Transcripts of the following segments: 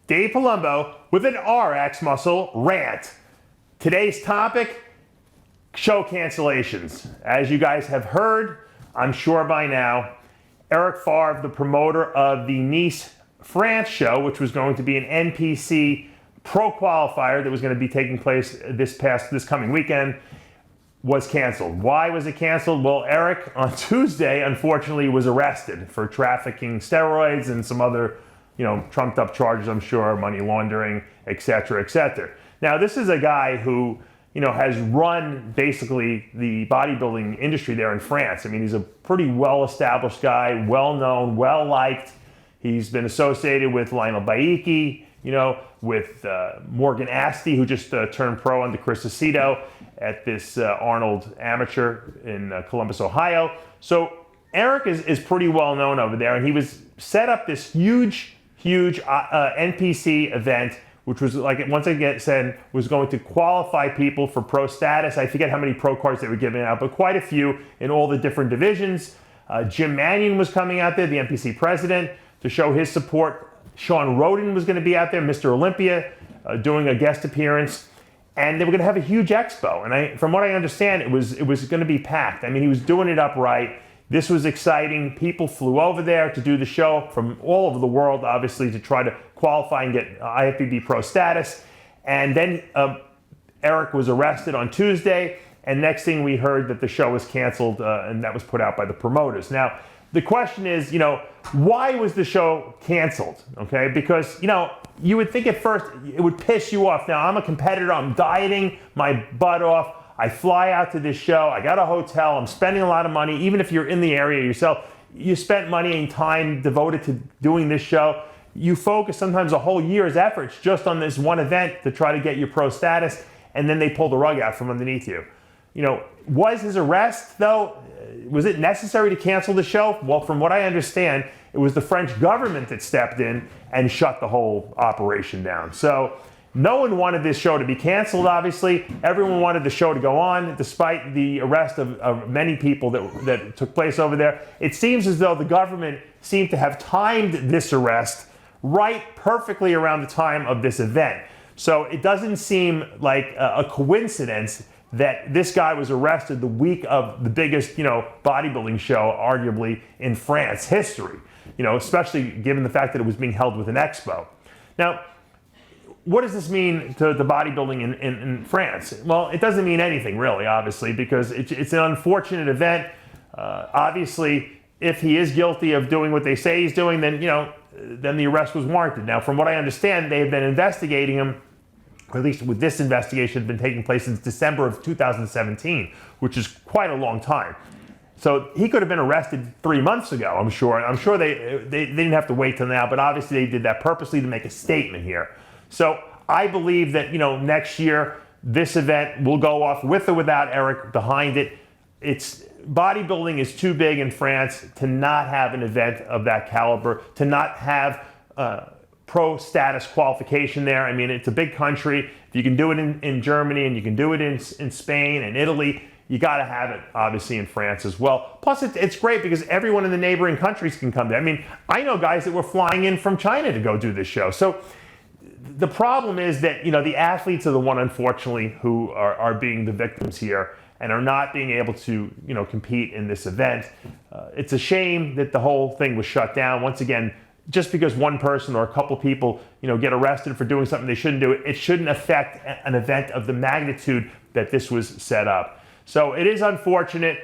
Dave Palumbo with an RX Muscle rant. Today's topic, show cancellations. As you guys have heard, I'm sure by now, Eric Favre, the promoter of the Nice, France show, which was going to be an NPC Pro Qualifier that was going to be taking place this coming weekend, was canceled. Why was it canceled? Well, Eric on Tuesday, unfortunately, was arrested for trafficking steroids and some other, trumped up charges, I'm sure, money laundering, etc., etc. Now, this is a guy who, has run basically the bodybuilding industry there in France. I mean, he's a pretty well-established guy, well-known, well-liked. He's been associated with Lionel Baiki, with Morgan Asti, who just turned pro under Chris Aceto at this Arnold Amateur in Columbus, Ohio. So Eric is pretty well known over there, and he was set up this huge NPC event, which was, like once again said, was going to qualify people for pro status. I forget how many pro cards they were giving out, but quite a few in all the different divisions. Jim Mannion was coming out there, the NPC president, to show his support. Sean Roden was going to be out there, Mr. Olympia, doing a guest appearance, and they were going to have a huge expo. And from what I understand, it was going to be packed. I mean, he was doing it up right. This was exciting. People flew over there to do the show from all over the world, obviously, to try to qualify and get IFBB Pro status. And then Eric was arrested on Tuesday, and next thing we heard that the show was canceled, and that was put out by the promoters. Now, the question is, why was the show canceled? Okay, because, you would think at first it would piss you off. Now, I'm a competitor. I'm dieting my butt off. I fly out to this show. I got a hotel. I'm spending a lot of money. Even if you're in the area yourself, you spent money and time devoted to doing this show. You focus sometimes a whole year's efforts just on this one event to try to get your pro status, and then they pull the rug out from underneath you. Was his arrest, though, was it necessary to cancel the show? Well, from what I understand, it was the French government that stepped in and shut the whole operation down. So no one wanted this show to be canceled, obviously. Everyone wanted the show to go on, despite the arrest of many people that took place over there. It seems as though the government seemed to have timed this arrest right perfectly around the time of this event. So it doesn't seem like a coincidence that this guy was arrested the week of the biggest, bodybuilding show, arguably, in France history, especially given the fact that it was being held with an expo. Now, what does this mean to the bodybuilding in France? Well, it doesn't mean anything, really, obviously, because it's an unfortunate event. Obviously, if he is guilty of doing what they say he's doing, then, then the arrest was warranted. Now, from what I understand, they have been investigating him, or at least with this investigation, had been taking place since December of 2017, which is quite a long time. So he could have been arrested 3 months ago, I'm sure. I'm sure they didn't have to wait till now, but obviously they did that purposely to make a statement here. So I believe that, next year, this event will go off with or without Eric behind it. Bodybuilding is too big in France to not have an event of that caliber, to not have pro status qualification there. I mean, it's a big country. If you can do it in Germany and you can do it in Spain and Italy, you got to have it, obviously, in France as well. Plus, it's great because everyone in the neighboring countries can come there. I mean, I know guys that were flying in from China to go do this show. So the problem is that, the athletes are the one, unfortunately, who are being the victims here and are not being able to, compete in this event. It's a shame that the whole thing was shut down. Once again, just because one person or a couple people, get arrested for doing something they shouldn't do, it shouldn't affect an event of the magnitude that this was set up. So it is unfortunate,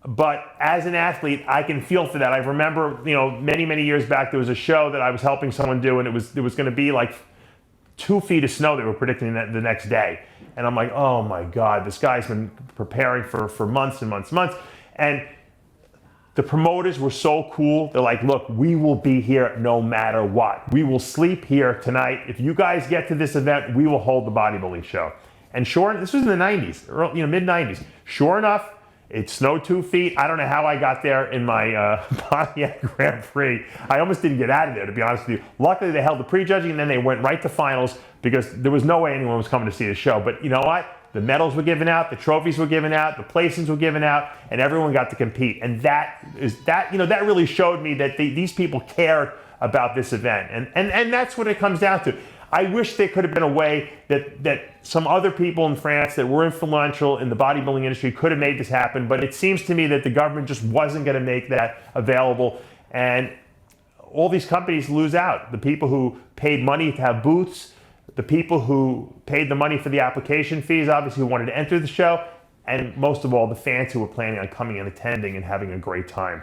but as an athlete, I can feel for that. I remember, many years back, there was a show that I was helping someone do, and it was going to be like 2 feet of snow they were predicting the next day. And I'm like, oh my God, this guy's been preparing for months and months and months. And the promoters were so cool. They're like, look, we will be here no matter what. We will sleep here tonight. If you guys get to this event, we will hold the bodybuilding show. And this was in the 90s, mid-90s. Sure enough, it snowed 2 feet. I don't know how I got there in my Pontiac Grand Prix. I almost didn't get out of there, to be honest with you. Luckily, they held the prejudging, and then they went right to finals because there was no way anyone was coming to see the show. But you know what? The medals were given out, the trophies were given out, the placings were given out, and everyone got to compete. And that really showed me that these people cared about this event. And that's what it comes down to. I wish there could have been a way that some other people in France that were influential in the bodybuilding industry could have made this happen, but it seems to me that the government just wasn't going to make that available, and all these companies lose out. The people who paid money to have booths, the people who paid the money for the application fees, obviously, who wanted to enter the show, and most of all, the fans who were planning on coming and attending and having a great time.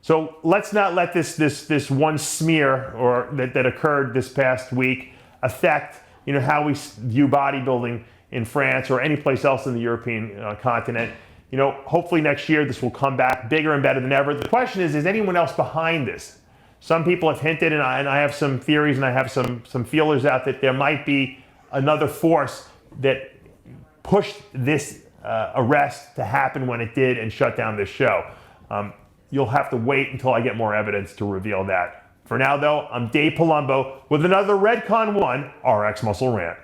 So let's not let this one smear or that occurred this past week affect how we view bodybuilding in France or any place else in the European continent. Hopefully next year this will come back bigger and better than ever. The question is anyone else behind this? Some people have hinted, and I have some theories, and I have some feelers out that there might be another force that pushed this arrest to happen when it did and shut down this show. You'll have to wait until I get more evidence to reveal that. For now, though, I'm Dave Palumbo with another Redcon 1 RX Muscle Rant.